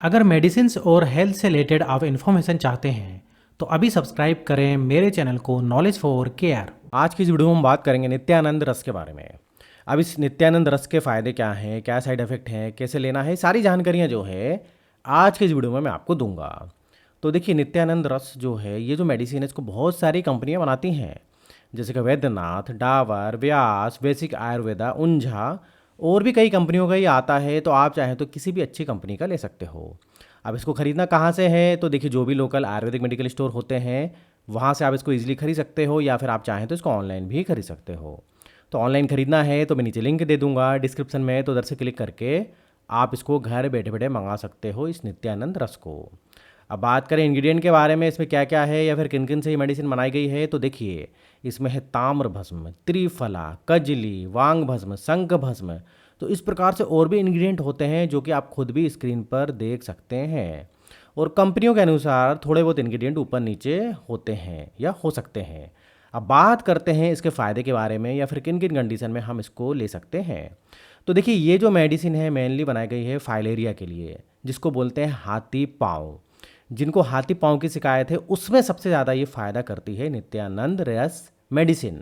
अगर मेडिसिन्स और हेल्थ से रिलेटेड आप इन्फॉर्मेशन चाहते हैं तो अभी सब्सक्राइब करें मेरे चैनल को नॉलेज फॉर केयर। आज की इस वीडियो में हम बात करेंगे नित्यानंद रस के बारे में। अब इस नित्यानंद रस के फ़ायदे क्या हैं, क्या साइड इफ़ेक्ट हैं, कैसे लेना है, सारी जानकारियाँ जो है आज की इस वीडियो में मैं आपको दूंगा। तो देखिए, नित्यानंद रस जो है, ये जो मेडिसिन है, इसको बहुत सारी कंपनियाँ बनाती हैं, जैसे कि वैद्यनाथ, डाबर, व्यास, बेसिक आयुर्वेदा, उंझा और भी कई कंपनियों का ये आता है। तो आप चाहें तो किसी भी अच्छी कंपनी का ले सकते हो। अब इसको ख़रीदना कहाँ से है, तो देखिए, जो भी लोकल आयुर्वेदिक मेडिकल स्टोर होते हैं वहाँ से आप इसको ईजिली खरीद सकते हो, या फिर आप चाहें तो इसको ऑनलाइन भी खरीद सकते हो। तो ऑनलाइन ख़रीदना है तो मैं नीचे लिंक दे दूंगा डिस्क्रिप्शन में, तो उधर से क्लिक करके आप इसको घर बैठे बैठे मंगा सकते हो, इस नित्यानंद रस को। अब बात करें इंग्रेडिएंट के बारे में, इसमें क्या क्या है या फिर किन किन से ये मेडिसिन बनाई गई है, तो देखिए, इसमें है ताम्र भस्म, त्रिफला, कजली, वांग भस्म, शंख भस्म। तो इस प्रकार से और भी इंग्रेडिएंट होते हैं जो कि आप खुद भी स्क्रीन पर देख सकते हैं। और कंपनियों के अनुसार थोड़े बहुत इंग्रेडिएंट ऊपर नीचे होते हैं या हो सकते हैं। अब बात करते हैं इसके फ़ायदे के बारे में, या फिर किन किन कंडीशन में हम इसको ले सकते हैं। तो देखिए, ये जो मेडिसिन है मेनली बनाई गई है फाइलेरिया के लिए, जिसको बोलते हैं हाथी पाँव। जिनको हाथी पाँव की शिकायत है उसमें सबसे ज़्यादा ये फ़ायदा करती है नित्यानंद रस मेडिसिन।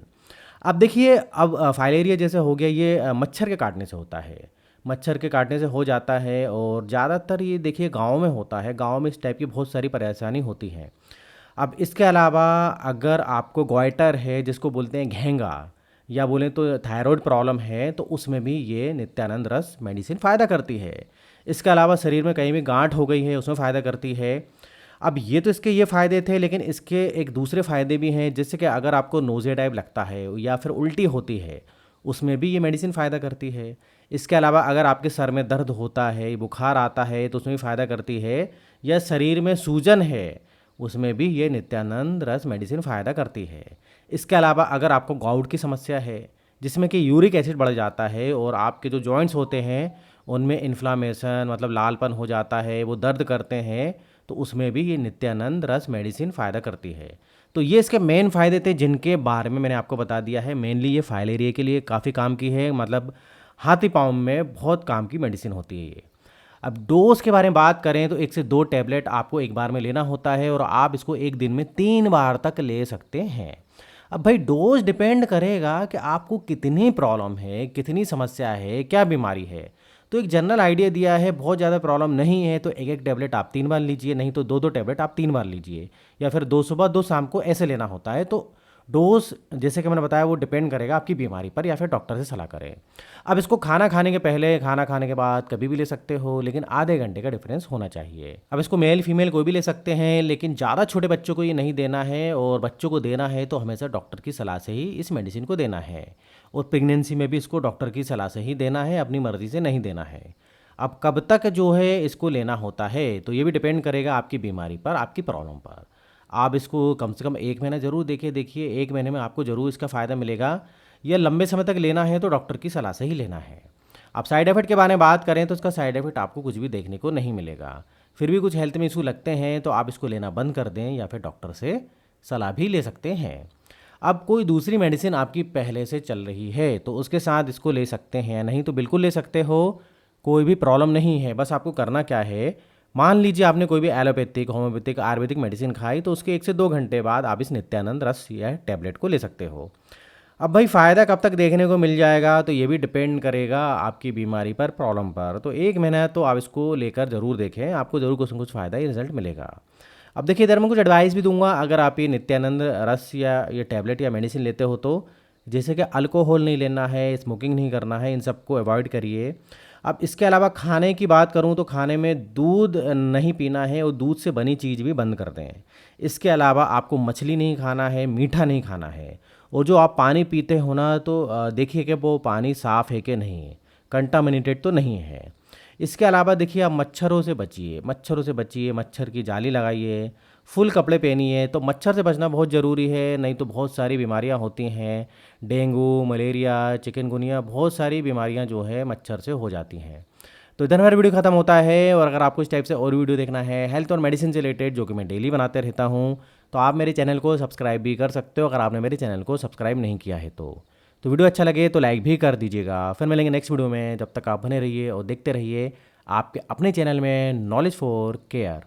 अब देखिए, अब फाइलेरिया जैसे हो गया, ये मच्छर के काटने से होता है। मच्छर के काटने से हो जाता है, और ज़्यादातर ये देखिए गाँव में होता है। गाँव में इस टाइप की बहुत सारी परेशानी होती है। अब इसके अलावा अगर आपको गॉइटर है, जिसको बोलते हैं घेंगा, या बोलें तो थायराइड प्रॉब्लम है, तो उसमें भी ये नित्यानंद रस मेडिसिन फ़ायदा करती है। इसके अलावा शरीर में कहीं भी गांठ हो गई है, उसमें फ़ायदा करती है। अब ये तो इसके ये फ़ायदे थे, लेकिन इसके एक दूसरे फ़ायदे भी हैं, जैसे कि अगर आपको नोज़िया टाइप लगता है या फिर उल्टी होती है, उसमें भी ये मेडिसिन फ़ायदा करती है। इसके अलावा अगर आपके सर में दर्द होता है, बुखार आता है, तो उसमें भी फ़ायदा करती है। या शरीर में सूजन है, उसमें भी ये नित्यानंद रस मेडिसिन फ़ायदा करती है। इसके अलावा अगर आपको गाउट की समस्या है, जिसमें कि यूरिक एसिड बढ़ जाता है और आपके जो जॉइंट्स होते हैं उनमें इन्फ्लामेशन, मतलब लालपन हो जाता है, वो दर्द करते हैं, तो उसमें भी ये नित्यानंद रस मेडिसिन फ़ायदा करती है। तो ये इसके मेन फ़ायदे थे, जिनके बारे में मैंने आपको बता दिया है। मेनली ये फाइलेरिया के लिए काफ़ी काम की है, मतलब हाथी पाँव में बहुत काम की मेडिसिन होती है ये। अब डोज के बारे में बात करें तो 1 से 2 टैबलेट आपको एक बार में लेना होता है, और आप इसको एक दिन में 3 बार तक ले सकते हैं। अब भाई, डोज डिपेंड करेगा कि आपको कितनी प्रॉब्लम है, कितनी समस्या है, क्या बीमारी है। तो एक जनरल आइडिया दिया है, बहुत ज़्यादा प्रॉब्लम नहीं है तो एक एक टैबलेट आप 3 बार लीजिए, नहीं तो 2 2 टैबलेट आप 3 बार लीजिए, या फिर 2 सुबह 2 शाम को, ऐसे लेना होता है। तो डोज जैसे कि मैंने बताया, वो डिपेंड करेगा आपकी बीमारी पर, या फिर डॉक्टर से सलाह करें। अब इसको खाना खाने के पहले, खाना खाने के बाद कभी भी ले सकते हो, लेकिन आधे घंटे का डिफरेंस होना चाहिए। अब इसको मेल फीमेल कोई भी ले सकते हैं, लेकिन ज़्यादा छोटे बच्चों को ये नहीं देना है, और बच्चों को देना है तो हमेशा डॉक्टर की सलाह से ही इस मेडिसिन को देना है। और प्रेगनेंसी में भी इसको डॉक्टर की सलाह से ही देना है, अपनी मर्ज़ी से नहीं देना है। अब कब तक जो है इसको लेना होता है, तो ये भी डिपेंड करेगा आपकी बीमारी पर, आपकी प्रॉब्लम पर। आप इसको कम से कम 1 महीना ज़रूर देखिए 1 महीने में आपको ज़रूर इसका फ़ायदा मिलेगा। या लंबे समय तक लेना है तो डॉक्टर की सलाह से ही लेना है। अब साइड इफ़ेक्ट के बारे में बात करें तो इसका साइड इफ़ेक्ट आपको कुछ भी देखने को नहीं मिलेगा। फिर भी कुछ हेल्थ में इशू लगते हैं तो आप इसको लेना बंद कर दें, या फिर डॉक्टर से सलाह भी ले सकते हैं। अब कोई दूसरी मेडिसिन आपकी पहले से चल रही है तो उसके साथ इसको ले सकते हैं, नहीं तो बिल्कुल ले सकते हो, कोई भी प्रॉब्लम नहीं है। बस आपको करना क्या है, मान लीजिए आपने कोई भी एलोपैथिक, होम्योपैथिक, आयुर्वेदिक मेडिसिन खाई, तो उसके 1 से 2 घंटे बाद आप इस नित्यानंद रस या टैबलेट को ले सकते हो। अब भाई, फ़ायदा कब तक देखने को मिल जाएगा, तो ये भी डिपेंड करेगा आपकी बीमारी पर, प्रॉब्लम पर। तो 1 महीना तो आप इसको लेकर ज़रूर देखें, आपको ज़रूर कुछ न कुछ फ़ायदा या रिजल्ट मिलेगा। अब देखिए, इधर मैं कुछ एडवाइस भी दूंगा, अगर आप ये नित्यानंद रस या ये टैबलेट या मेडिसिन लेते हो तो, जैसे कि अल्कोहल नहीं लेना है, स्मोकिंग नहीं करना है, इन सबको अवॉइड करिए। अब इसके अलावा खाने की बात करूं तो खाने में दूध नहीं पीना है, और दूध से बनी चीज़ भी बंद कर दें। इसके अलावा आपको मछली नहीं खाना है, मीठा नहीं खाना है। और जो आप पानी पीते हो ना, तो देखिए कि वो पानी साफ़ है कि नहीं, कंटामिनेटेड तो नहीं है। इसके अलावा देखिए, आप मच्छरों से बचिए, मच्छरों से बचिए, मच्छर की जाली लगाइए, फुल कपड़े पहनिए। तो मच्छर से बचना बहुत ज़रूरी है, नहीं तो बहुत सारी बीमारियां होती हैं। डेंगू, मलेरिया, चिकनगुनिया, बहुत सारी बीमारियां जो है मच्छर से हो जाती हैं। तो इधर हमारा वीडियो खत्म होता है, और अगर आपको इस टाइप से और वीडियो देखना है हेल्थ और मेडिसिन से रिलेटेड, जो कि मैं डेली बनाते रहता हूँ, तो आप मेरे चैनल को सब्सक्राइब भी कर सकते हो, अगर आपने मेरे चैनल को सब्सक्राइब नहीं किया है तो वीडियो अच्छा लगे तो लाइक भी कर दीजिएगा। फिर मिलेंगे नेक्स्ट वीडियो में, जब तक आप बने रहिए और देखते रहिए आपके अपने चैनल में नॉलेज फॉर केयर।